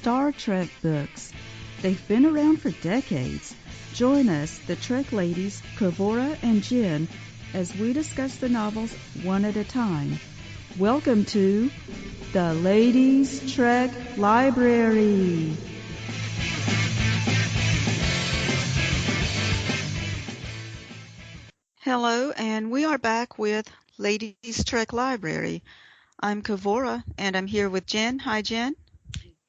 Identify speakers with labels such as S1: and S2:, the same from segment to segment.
S1: Star Trek books. They've been around for decades. Join us, the Trek ladies, Kavura and Jen, as we discuss the novels one at a time. Welcome to the Ladies Trek Library. Hello, and we are back with Ladies Trek Library. I'm Kavura, and I'm here with Jen. Hi, Jen.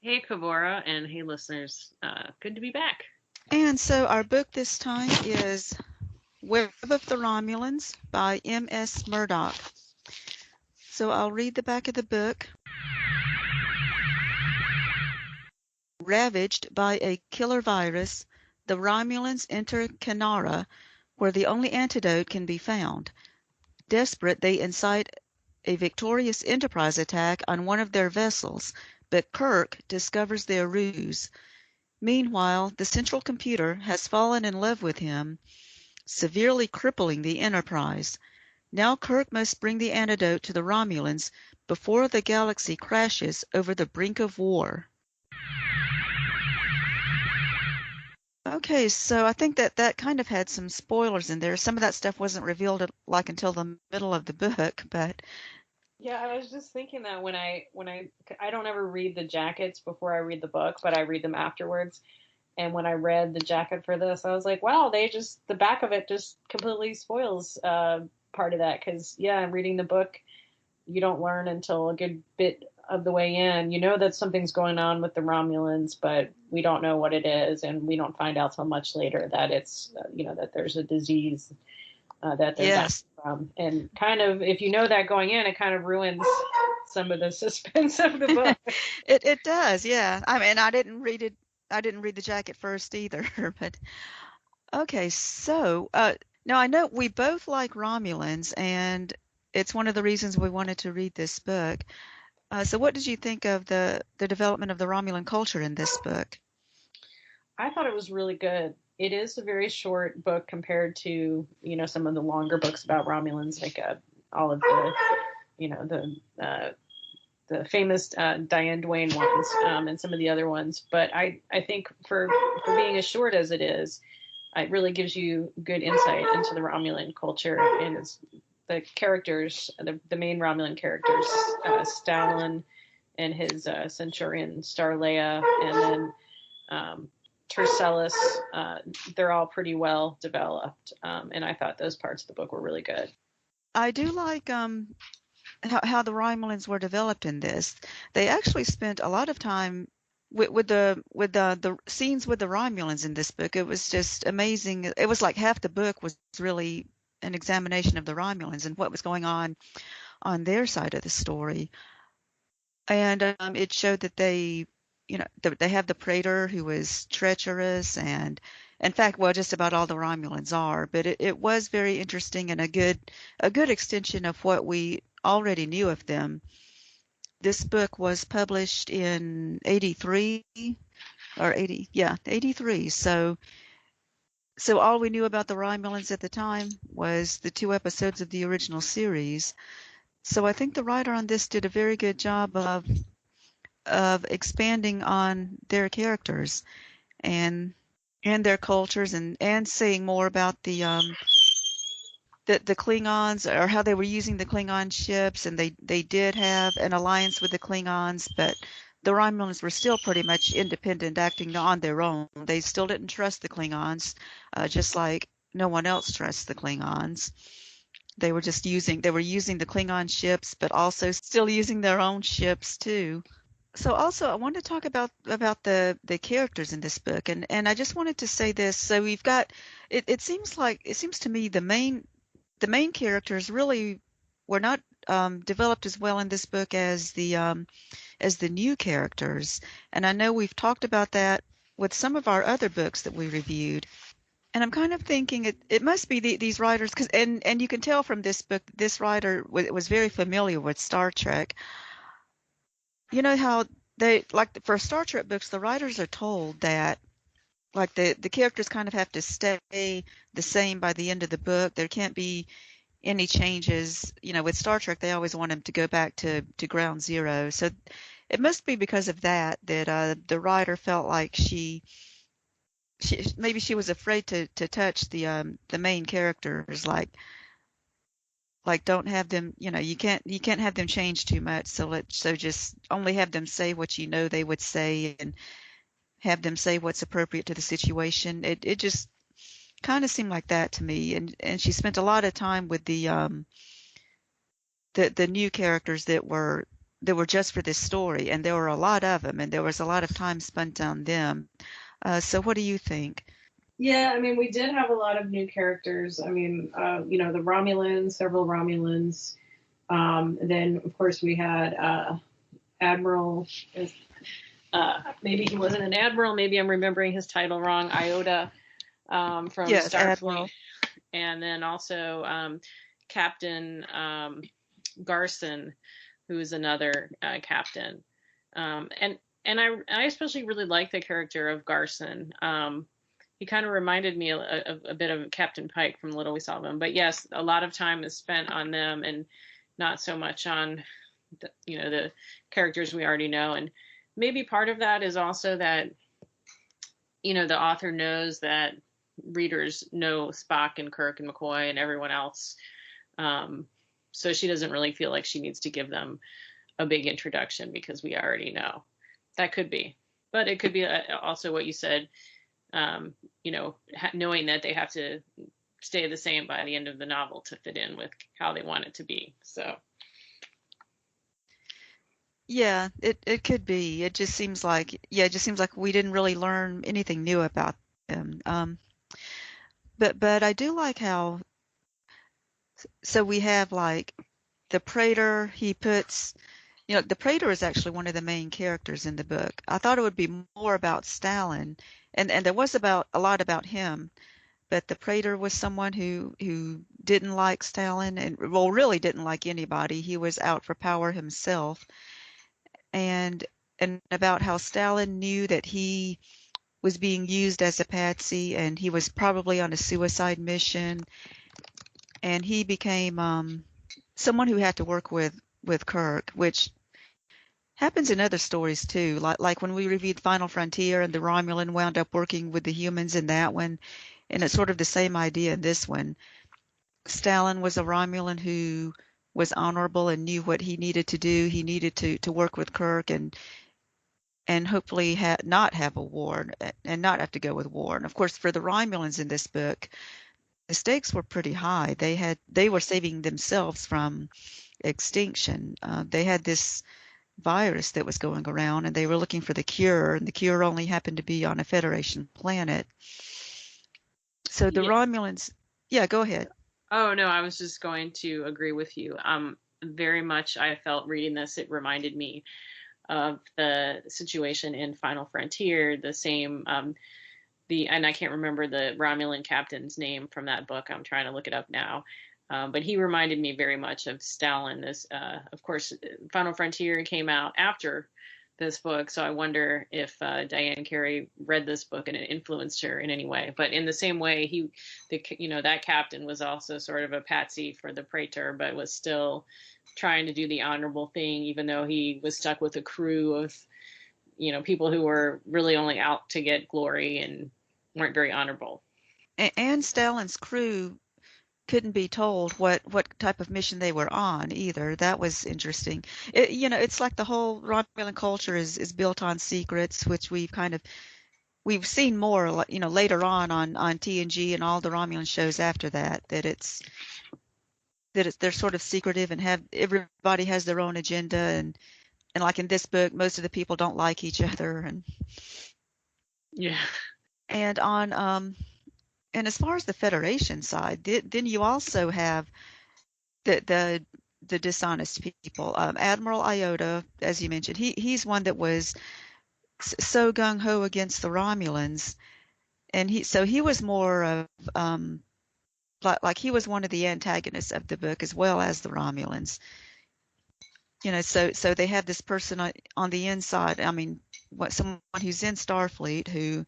S2: Hey, Kavura, and hey, listeners. Good to be back.
S1: And so our book this time is Web of the Romulans by M.S. Murdock. So I'll read the back of the book. Ravaged by a killer virus, the Romulans enter Canara, where the only antidote can be found. Desperate, they incite a victorious Enterprise attack on one of their vessels, but Kirk discovers their ruse. Meanwhile, the central computer has fallen in love with him, severely crippling the Enterprise. Now Kirk must bring the antidote to the Romulans before the galaxy crashes over the brink of war. Okay, so I think that kind of had some spoilers in there. Some of that stuff wasn't revealed until the middle of the book, but
S2: Yeah, I was just thinking that when I don't ever read the jackets before I read the book, but I read them afterwards. And when I read the jacket for this, I was like, wow, the back of it just completely spoils part of that. Because, yeah, I'm reading the book. You don't learn until a good bit of the way in. You know that something's going on with the Romulans, but we don't know what it is. And we don't find out till much later that it's, that there's a disease that they're dying from. And kind of, if you know that going in, it kind of ruins some of the suspense of the book.
S1: It does, yeah. I mean, I didn't read the jacket first either, but okay. So now I know we both like Romulans, and it's one of the reasons we wanted to read this book. So what did you think of the development of the Romulan culture in this book?
S2: I thought it was really good. It is a very short book compared to, some of the longer books about Romulans, like all of the famous Diane Duane ones and some of the other ones. But I think for being as short as it is, it really gives you good insight into the Romulan culture and the characters, the main Romulan characters, Stalin and his Centurion Starleia, and then Tercellus. They're all pretty well developed, and I thought those parts of the book were really good.
S1: I do like how the Romulans were developed in this. They actually spent a lot of time with the scenes with the Romulans in this book. It was just amazing. It was like half the book was really an examination of the Romulans and what was going on their side of the story. And it showed that they have the Praetor, who was treacherous, and in fact, well, just about all the Romulans are. But it was very interesting and a good extension of what we already knew of them. This book was published in 83 or 80, yeah, 83. So all we knew about the Romulans at the time was the 2 episodes of the original series. So I think the writer on this did a very good job of expanding on their characters and their cultures and saying more about the Klingons, or how they were using the Klingon ships, and they did have an alliance with the Klingons, but the Romulans were still pretty much independent, acting on their own. They still didn't trust the Klingons, just like no one else trusts the Klingons. They were using the Klingon ships, but also still using their own ships too. So also I want to talk about the characters in this book, and I just wanted to say this. So we've got it seems to me the main characters really were not developed as well in this book as the new characters. And I know we've talked about that with some of our other books that we reviewed. And I'm kind of thinking it must be these writers, and you can tell from this book, this writer was very familiar with Star Trek. You know how they, like for Star Trek books, the writers are told that like the characters kind of have to stay the same by the end of the book. There can't be any changes. With Star Trek, they always want them to go back to ground zero. So it must be because of that the writer felt like she maybe she was afraid to touch the main characters, like don't have them, you can't have them change too much, so just only have them say what you know they would say, and have them say what's appropriate to the situation. It just kind of seemed like that to me, and she spent a lot of time with the new characters that were just for this story, and there were a lot of them, and there was a lot of time spent on them. So what do you think?
S2: Yeah, I mean, we did have a lot of new characters. I mean, the Romulans, several Romulans. Then, of course, we had Admiral. Maybe he wasn't an admiral. Maybe I'm remembering his title wrong. Iota from
S1: Yes,
S2: Starfleet,
S1: Admiral.
S2: and then also Captain Garson, who is another captain. And I especially really like the character of Garson. He kind of reminded me a bit of Captain Pike from Little We Saw Them. But yes, a lot of time is spent on them and not so much on the characters we already know. And maybe part of that is also that the author knows that readers know Spock and Kirk and McCoy and everyone else. So she doesn't really feel like she needs to give them a big introduction because we already know. That could be. But it could be also what you said, knowing that they have to stay the same by the end of the novel to fit in with how they want it to be. So.
S1: Yeah, it could be. It just seems like we didn't really learn anything new about them. But I do like how, so we have like the Praetor. The Praetor is actually one of the main characters in the book. I thought it would be more about Stalin, and there was about a lot about him, but the Praetor was someone who didn't like Stalin, and well, really didn't like anybody. He was out for power himself, and about how Stalin knew that he was being used as a patsy, and he was probably on a suicide mission, and he became someone who had to work with Kirk, which happens in other stories too. Like when we reviewed Final Frontier, and the Romulan wound up working with the humans in that one, and it's sort of the same idea in this one. Stalin was a Romulan who was honorable and knew what he needed to do. He needed to work with Kirk and hopefully not have a war, and not have to go with war. And of course, for the Romulans in this book, the stakes were pretty high. They were saving themselves from extinction. They had this virus that was going around, and they were looking for the cure, and the cure only happened to be on a Federation planet. So the
S2: Yeah.
S1: Romulans, yeah, go ahead.
S2: Oh no, I was just going to agree with you. Very much I felt reading this, it reminded me of the situation in Final Frontier, the same and I can't remember the Romulan captain's name from that book. I'm trying to look it up now. But he reminded me very much of Stalin. This, of course, Final Frontier came out after this book, so I wonder if Diane Carey read this book and it influenced her in any way. But in the same way, that captain was also sort of a patsy for the Praetor, but was still trying to do the honorable thing, even though he was stuck with a crew of, people who were really only out to get glory and weren't very honorable.
S1: And Stalin's crew couldn't be told what type of mission they were on either. That was interesting. It's like the whole Romulan culture is built on secrets, which we've seen more, later on TNG and all the Romulan shows after that, they're sort of secretive, and have everybody has their own agenda, and like in this book, most of the people don't like each other, and
S2: Yeah.
S1: and on and as far as the Federation side, then you also have the dishonest people. Admiral Iota, as you mentioned, he's one that was so gung ho against the Romulans, and he was more of like he was one of the antagonists of the book as well as the Romulans. So they have this person on the inside. I mean, someone who's in Starfleet who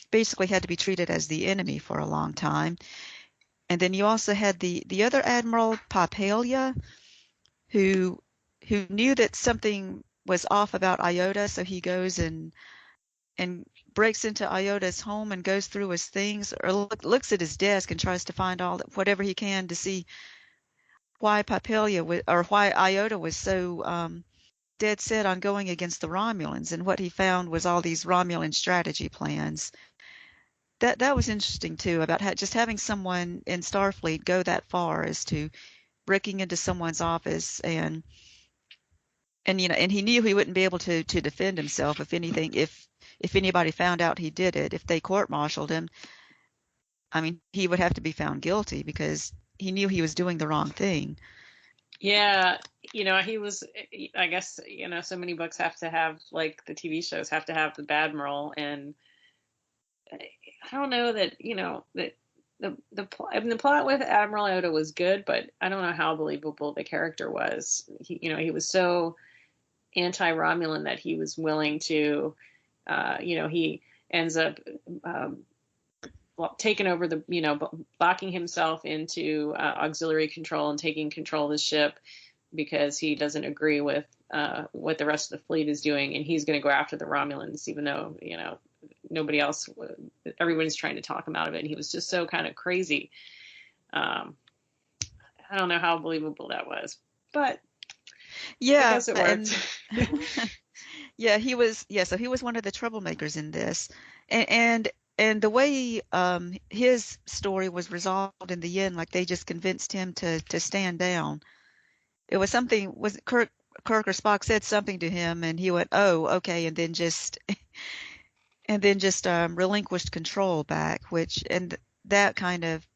S1: basically had to be treated as the enemy for a long time. And then you also had the other Admiral, Papalia, who knew that something was off about Iota, so he goes and breaks into Iota's home and goes through his things, or looks at his desk and tries to find whatever he can to see why Papelia was, or why Iota was so dead set on going against the Romulans. And what he found was all these Romulan strategy plans. That was interesting too, about just having someone in Starfleet go that far as to breaking into someone's office, and and he knew he wouldn't be able to defend himself if anything, if anybody found out he did it. If they court-martialed him, I mean, he would have to be found guilty because he knew he was doing the wrong thing.
S2: Yeah, he was, I guess, so many books have to have, like the TV shows have to have the bad moral, and I don't know that, that the plot with Admiral Oda was good, but I don't know how believable the character was. He was so anti-Romulan that he was willing to, he ends up taking over locking himself into auxiliary control and taking control of the ship because he doesn't agree with what the rest of the fleet is doing, and he's going to go after the Romulans, even though nobody else, everyone's trying to talk him out of it. And he was just so kind of crazy. I don't know how believable that was, but
S1: yeah,
S2: I guess it worked.
S1: Yeah, so he was one of the troublemakers in this, and the way his story was resolved in the end, like they just convinced him to stand down. It was something, was Kirk or Spock said something to him, and he went, "Oh, okay," and then just relinquished control back, and that kind of,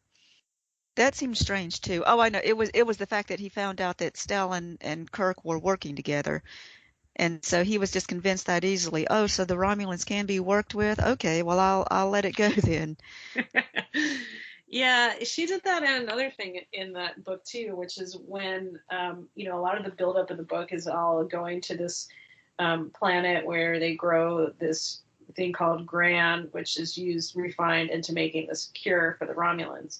S1: that seemed strange too. Oh, I know, it was the fact that he found out that Stalin and Kirk were working together. And so he was just convinced that easily. Oh, so the Romulans can be worked with? Okay, well, I'll let it go then.
S2: Yeah, she did that in another thing in that book too, which is when a lot of the buildup of the book is all going to this planet where they grow this thing called Gran, which is used refined into making this cure for the Romulans.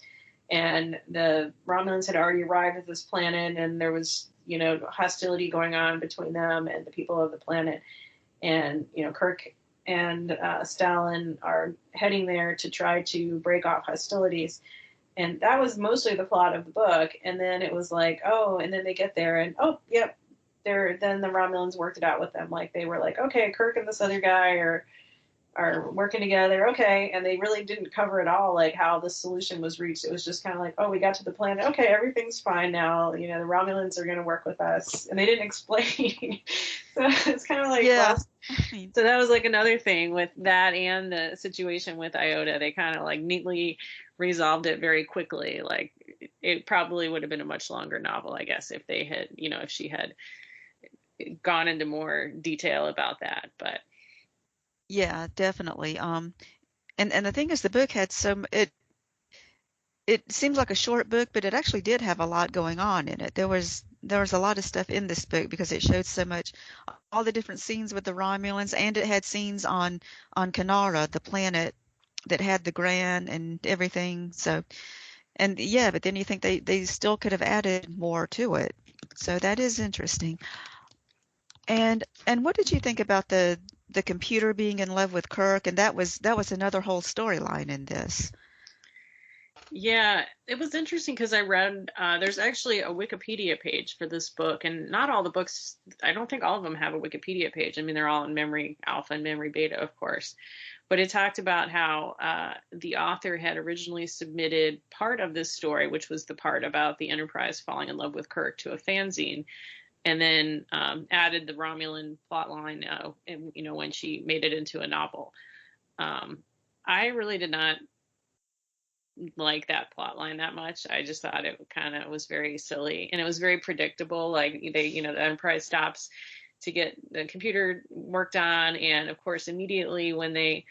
S2: And the Romulans had already arrived at this planet, and there was hostility going on between them and the people of the planet. And Kirk and Stalin are heading there to try to break off hostilities. And that was mostly the plot of the book. And then it was like, oh, and then they get there and, oh, yep, then the Romulans worked it out with them. Like, they were like, okay, Kirk and this other guy are working together, okay. And they really didn't cover at all, like, how the solution was reached. It was just kind of like, oh, we got to the planet, okay, everything's fine now, the Romulans are going to work with us, and they didn't explain. So it's kind of like,
S1: Yeah.
S2: well, so that was like another thing with that, and the situation with Iota. They kind of like neatly resolved it very quickly. Like, it probably would have been a much longer novel, I guess, if they had, if she had gone into more detail about that. But
S1: Yeah, definitely. And the thing is, the book had it seems like a short book, but it actually did have a lot going on in it. There was a lot of stuff in this book because it showed so much, all the different scenes with the Romulans, and it had scenes on Canara, the planet that had the Gran and everything. So, and yeah, but then you think they still could have added more to it. So that is interesting. And what did you think about the computer being in love with Kirk? And that was another whole storyline in this.
S2: yeah, it was interesting because I read, there's actually a Wikipedia page for this book, and not all the books, I don't think all of them have a Wikipedia page. I mean, they're all in Memory Alpha and Memory Beta, of course. But it talked about how the author had originally submitted part of this story, which was the part about the Enterprise falling in love with Kirk, to a fanzine, and then added the Romulan plotline, when she made it into a novel. I really did not like that plot line that much. I just thought it kind of was very silly, and it was very predictable. Like, the Enterprise stops to get the computer worked on, and of course immediately when they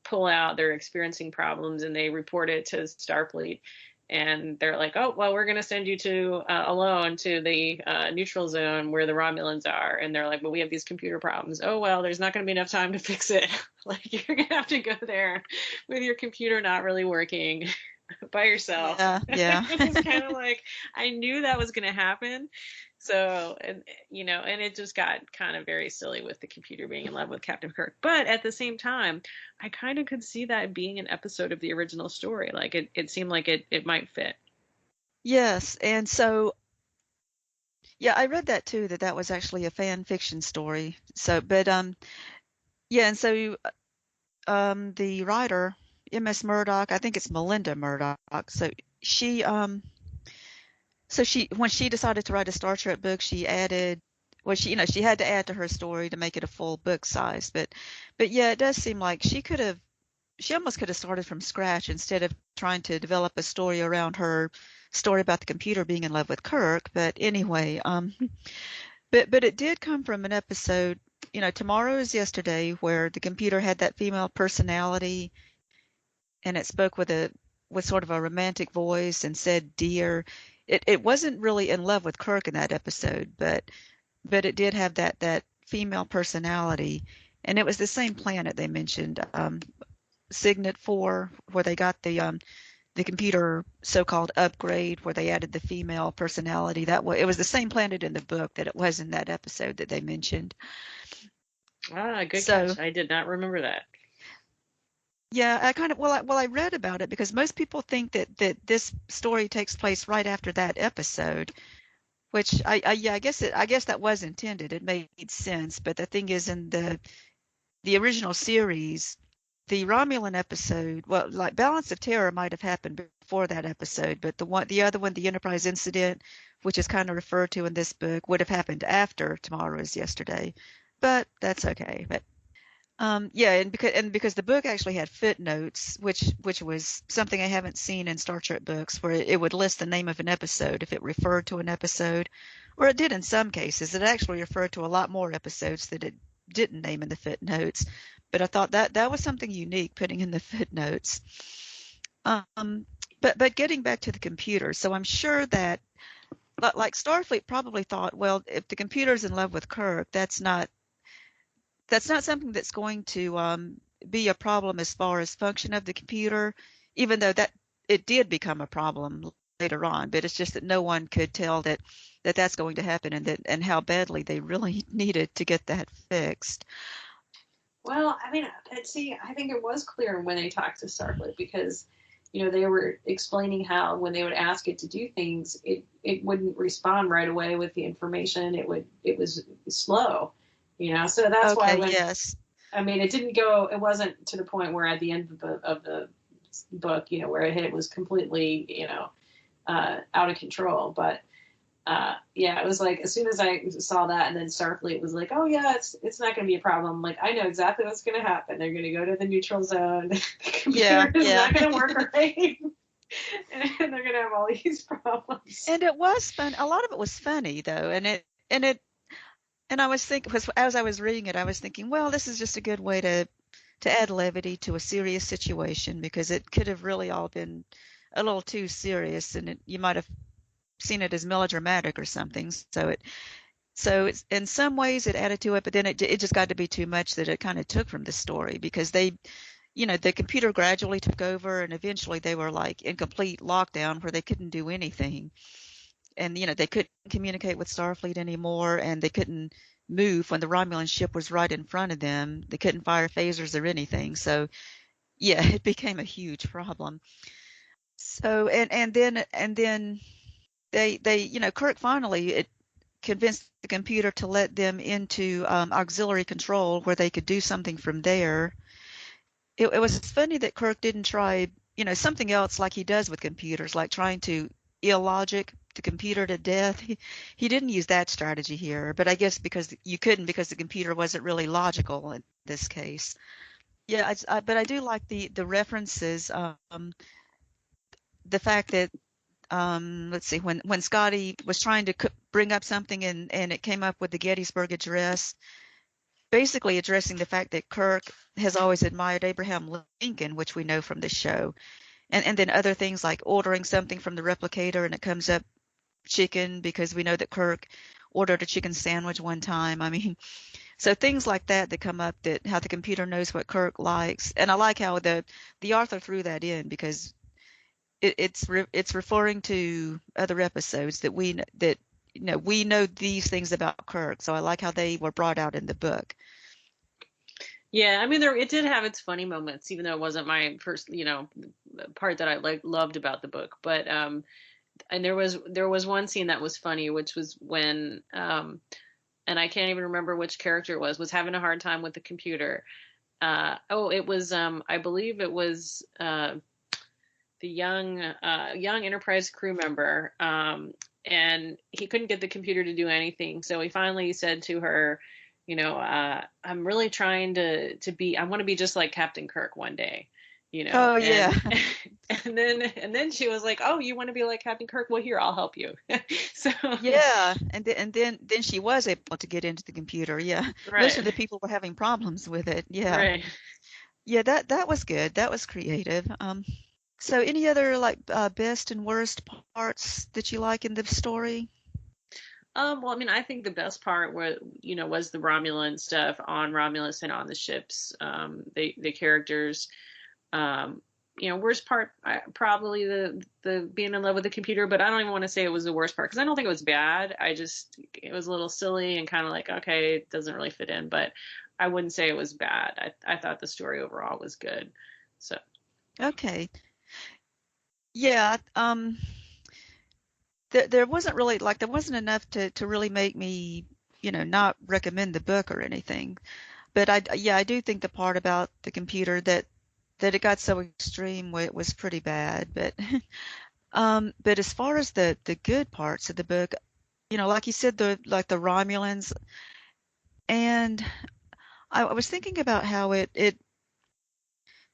S2: pull out, they're experiencing problems, and they report it to Starfleet, and they're like, oh, well, we're going to send you to alone to the neutral zone where the Romulans are. And they're like, but we have these computer problems. Oh, well, there's not going to be enough time to fix it. Like, you're going to have to go there with your computer not really working by yourself.
S1: Yeah.
S2: It's kind of like, I knew that was going to happen. So, and and it just got kind of very silly with the computer being in love with Captain Kirk. But at the same time, I kind of could see that being an episode of the original story. Like it seemed like it might fit.
S1: Yes, and so yeah, I read that too, that that was actually a fan fiction story. So, but yeah, and so the writer, M.S. Murdock, I think it's Melinda Murdock. She she when she decided to write a Star Trek book, she added, well, she had to add to her story to make it a full book size. But yeah, it does seem like she almost could have started from scratch instead of trying to develop a story around her story about the computer being in love with Kirk. But anyway, but it did come from an episode, Tomorrow is Yesterday, where the computer had that female personality, and it spoke with sort of a romantic voice and said dear. It wasn't really in love with Kirk in that episode, but it did have that female personality, and it was the same planet they mentioned, Signet 4, where they got the computer so-called upgrade, where they added the female personality. It was the same planet in the book that it was in that episode that they mentioned.
S2: Ah, good
S1: So
S2: catch. I did not remember that.
S1: yeah, I kind of I read about it because most people think that this story takes place right after that episode, which I guess that was intended. It made sense, but the thing is, in the original series, the Romulan episode, well, like Balance of Terror might have happened before that episode, but the other one, the Enterprise incident, which is kind of referred to in this book, would have happened after Tomorrow is Yesterday. But that's okay. But yeah, and because the book actually had footnotes, which was something I haven't seen in Star Trek books, where it would list the name of an episode if it referred to an episode, or it did in some cases. It actually referred to a lot more episodes that it didn't name in the footnotes. But I thought that was something unique, putting in the footnotes. Um, but getting back to the computer, so I'm sure that like Starfleet probably thought, well, if the computer's in love with Kirk, that's not something that's going to be a problem as far as function of the computer, even though that it did become a problem later on. But it's just that no one could tell that's going to happen, and how badly they really needed to get that fixed.
S2: Well, I mean, see, I think it was clear when they talked to Starfleet because, they were explaining how when they would ask it to do things, it wouldn't respond right away with the information. It was slow, So that's why
S1: Okay,
S2: when
S1: yes.
S2: I mean, it wasn't to the point where at the end of the book, where it was completely, out of control. But yeah, it was like as soon as I saw that, and then Starfleet was like, "Oh yeah, it's not going to be a problem." Like I know exactly what's going to happen. They're going to go to the neutral zone. The
S1: Yeah,
S2: computer is
S1: yeah.
S2: not going to work right, and they're going to have all these problems.
S1: And it was fun. A lot of it was funny though, and I was thinking, as I was reading it, I was thinking, well, this is just a good way to add levity to a serious situation, because it could have really all been a little too serious, and you might have seen it as melodramatic or something. So it's in some ways it added to it, but then it just got to be too much that it kind of took from the story, because the computer gradually took over, and eventually they were like in complete lockdown where they couldn't do anything. And they couldn't communicate with Starfleet anymore, and they couldn't move when the Romulan ship was right in front of them. They couldn't fire phasers or anything. So yeah, it became a huge problem. So and then they Kirk finally convinced the computer to let them into auxiliary control, where they could do something from there. It was funny that Kirk didn't try, something else like he does with computers, like trying to illogic the computer to death. He didn't use that strategy here, but I guess because you couldn't, because the computer wasn't really logical in this case. Yeah, but I do like the references. The fact that let's see, when Scotty was trying to bring up something, and it came up with the Gettysburg Address, basically addressing the fact that Kirk has always admired Abraham Lincoln, which we know from the show. And then other things like ordering something from the replicator and it comes up chicken, because we know that Kirk ordered a chicken sandwich one time. I mean, so things like that come up, that how the computer knows what Kirk likes. And I like how the author threw that in, because it's referring to other episodes that we know these things about Kirk, so I like how they were brought out in the book.
S2: Yeah, I mean, it did have its funny moments, even though it wasn't my first, part that I loved about the book. But and there was one scene that was funny, which was when and I can't even remember which character it was having a hard time with the computer. It was I believe it was the young Enterprise crew member, and he couldn't get the computer to do anything. So he finally said to her, I'm really trying I want to be just like Captain Kirk one day,
S1: Oh yeah.
S2: and and then she was like, oh, you want to be like Captain Kirk? Well, here, I'll help you. So
S1: Yeah, and then she was able to get into the computer. Yeah. Most of
S2: right,
S1: the people were having problems with it. Yeah.
S2: right.
S1: Yeah, that was good. That was creative. So any other like best and worst parts that you like in the story?
S2: Well, I mean, I think the best part was the Romulan stuff on Romulus and on the ships. The characters. Um, worst part probably the being in love with the computer, but I don't even want to say it was the worst part because I don't think it was bad. It was a little silly and kind of like, okay, it doesn't really fit in, but I wouldn't say it was bad. I thought the story overall was good. So
S1: Okay. Yeah. There wasn't really like there wasn't enough to really make me, not recommend the book or anything. But I do think the part about the computer that it got so extreme was pretty bad. But as far as the good parts of the book, like you said, the Romulans, and I was thinking about how it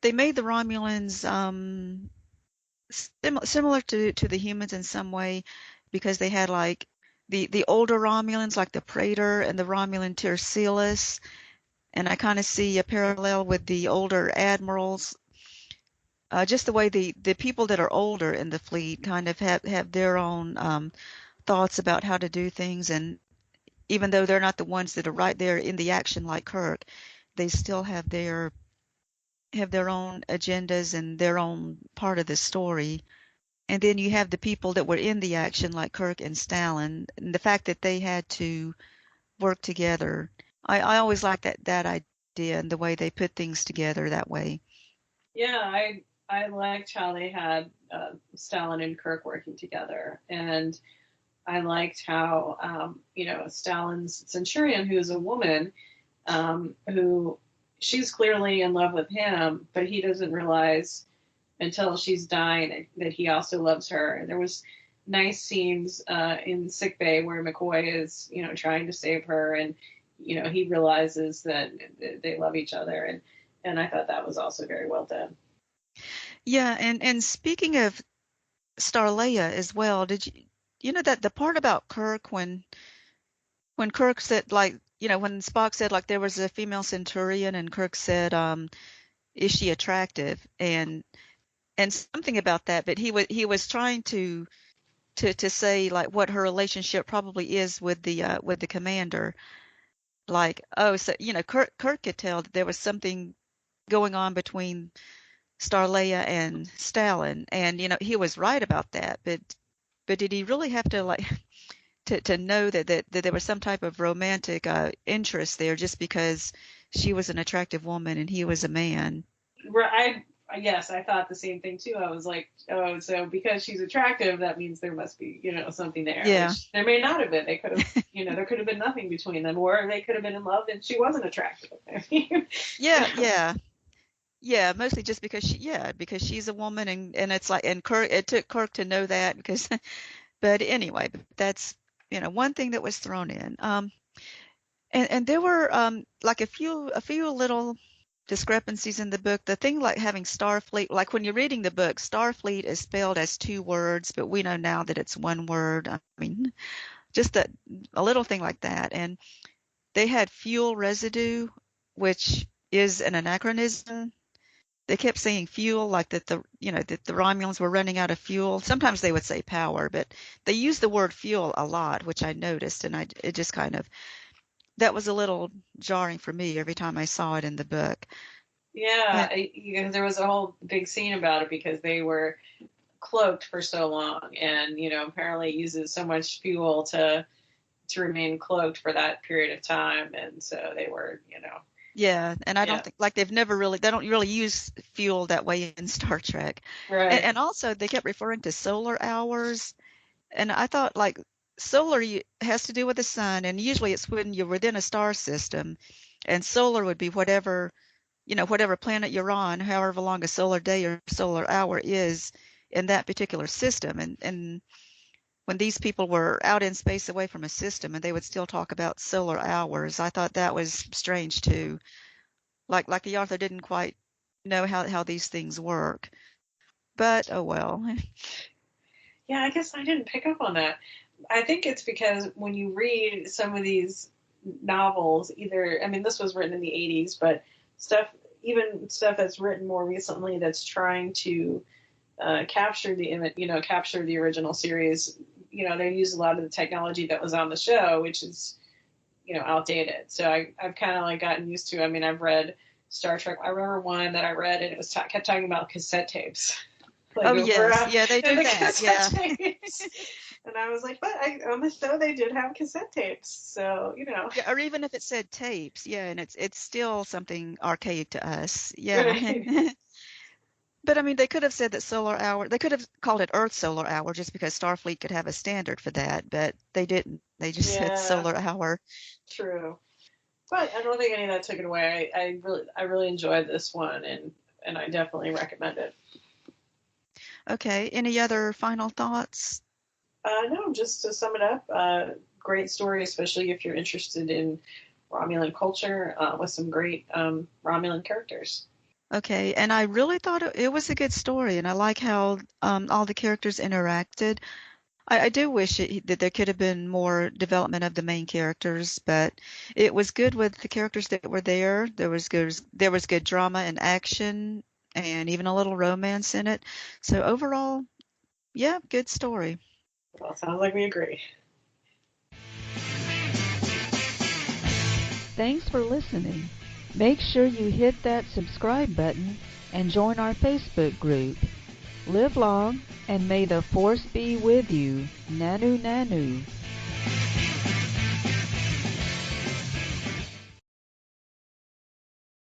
S1: they made the Romulans similar to the humans in some way because they had like the older Romulans like the Praetor and the Romulan Tercellus, and I kind of see a parallel with the older admirals. Just the way the people that are older in the fleet kind of have their own thoughts about how to do things, and even though they're not the ones that are right there in the action like Kirk, they still have their own agendas and their own part of the story. And then you have the people that were in the action like Kirk and Stalin, and the fact that they had to work together. I always like that idea and the way they put things together that way.
S2: yeah, I liked how they had Stalin and Kirk working together, and I liked how Stalin's Centurion, who's a woman, who she's clearly in love with him, but he doesn't realize until she's dying that he also loves her. And there was nice scenes in sickbay where McCoy is, trying to save her, and he realizes that they love each other, and I thought that was also very well done.
S1: Yeah, and speaking of Starleia as well, did you know that the part about Kirk when Kirk said like when Spock said like there was a female Centurion and Kirk said is she attractive and something about that, but he was trying to say like what her relationship probably is with the commander. Like, oh, so Kirk could tell that there was something going on between Starleia and Stalin, and he was right about that. But did he really have to like to know that there was some type of romantic interest there just because she was an attractive woman and he was a man?
S2: Yes, I thought the same thing too. I was like, oh, so because she's attractive, that means there must be, something there,
S1: Yeah,
S2: which there may not have been. They could have, there could have been nothing between them, or they could have been in love and she wasn't attractive.
S1: yeah, yeah. Yeah, mostly just because she's a woman and it's like and Kirk it took Kirk to know that because but anyway, that's one thing that was thrown in. And there were like a few little discrepancies in the book. The thing like having Starfleet, like when you're reading the book, Starfleet is spelled as two words, but we know now that it's one word. I mean, just a little thing like that. And they had fuel residue, which is an anachronism. They kept saying fuel, like that the Romulans were running out of fuel. Sometimes they would say power, but they used the word fuel a lot, which I noticed, and it just kind of that was a little jarring for me every time I saw it in the book.
S2: Yeah,
S1: And
S2: there was a whole big scene about it because they were cloaked for so long, and apparently uses so much fuel to remain cloaked for that period of time, and so they were,
S1: Yeah, and I don't
S2: yeah,
S1: think like they don't really use fuel that way in Star Trek. And,
S2: right,
S1: and also they kept referring to solar hours, and I thought like solar has to do with the sun, and usually it's when you're within a star system, and solar would be whatever, whatever planet you're on, however long a solar day or solar hour is in that particular system. And when these people were out in space away from a system and they would still talk about solar hours, I thought that was strange too. Like the author didn't quite know how these things work. But oh well.
S2: yeah. I guess I didn't pick up on that. I think it's because when you read some of these novels, either, I mean, this was written in the 80s, but stuff, even stuff that's written more recently that's trying to capture the image, capture the original series, they use a lot of the technology that was on the show, which is, outdated. So I've kind of like gotten used to, I mean, I've read Star Trek. I remember one that I read and it was kept talking about cassette tapes. Like
S1: Oh
S2: over
S1: yes, yeah, they
S2: in
S1: do
S2: the
S1: that. Yeah.
S2: cassette tapes. And I was like, but on the show they did have cassette tapes. So,
S1: Yeah, or even if it said tapes, yeah, and it's still something archaic to us. Yeah.
S2: right.
S1: But I mean, they could have said that solar hour, they could have called it Earth solar hour just because Starfleet could have a standard for that, but they didn't. They just said
S2: Yeah,
S1: solar hour.
S2: true. But I don't think any of that took it away. I really enjoyed this one, and I definitely recommend it.
S1: Okay, any other final thoughts?
S2: No, just to sum it up, great story, especially if you're interested in Romulan culture, with some great Romulan characters.
S1: Okay, and I really thought it was a good story, and I like how all the characters interacted. I do wish that there could have been more development of the main characters, but it was good with the characters that were there. There was good drama and action, and even a little romance in it. So overall, yeah, good story.
S2: Well, sounds like we agree.
S3: Thanks for listening. Make sure you hit that subscribe button and join our Facebook group. Live long and may the force be with you. Nanu Nanu.